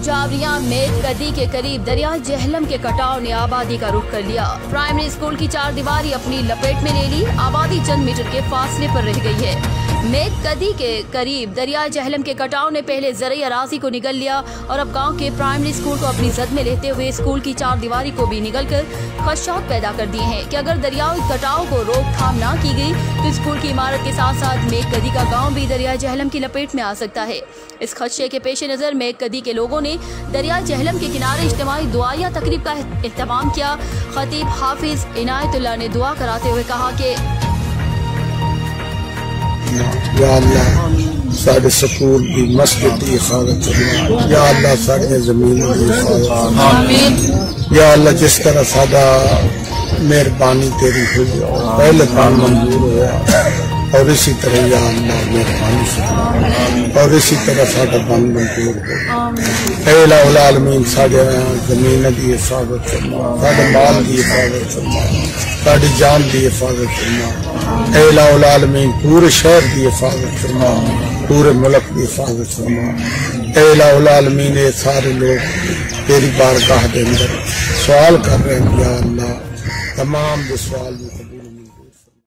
जावरिया में कदी के करीब दरिया जहलम के कटाव ने आबादी का रुख कर लिया। प्राइमरी स्कूल की चार दीवारी अपनी लपेट में ले ली। आबादी चंद मीटर के फासले पर रह गई है। मेद कदी के करीब दरिया जहलम के कटाव ने पहले ज़रई अराजी को निगल लिया और अब गांव के प्राइमरी स्कूल को अपनी जद में लेते हुए स्कूल की चार दीवारी को भी निगल कर खदशात पैदा कर दिए हैं कि अगर दरियाई कटाव को रोकथाम न की गई तो स्कूल की इमारत के साथ साथ मेद कदी का गाँव भी दरिया जहलम की लपेट में आ सकता है। इस खदशे के पेश नज़र मेद कदी के लोगों ने दरिया जहलम के किनारे इज्तिमाई दुआया तकरीब का एहतमाम किया। खतीब हाफिज इनायतुल्लाह ने दुआ कराते हुए कहा कि या अल्लाह साढ़े स्कूल की मस्जिद की हिफाजत फरमा। या अल्लाह साढ़े जमीन की हिफाजत। या अल्लाह जिस तरह सादा मेहरबानी तेरी हुई पहले काम मंजूर हुआ और इसी तरह या अल्लाह मेहरबानी फरमा और इसी तरह सादा बन मंजूर हो। ऐ इलाहुल आलमीन साढ़े जमीन की हिफाजत फरमा, साढ़े माल की हिफाजत फरमा, साड़ी जान की हिफाजत फरमा। ऐ इलाहुल आलमीन पूरे शहर की हिफाजत फरमा, पूरे मुल्क की हिफाजत फरमा। ऐ इलाहुल आलमीन ये सारे लोग तेरी बारगाह के अंदर सवाल कर रहे हैं। या अल्लाह तमाम सवाल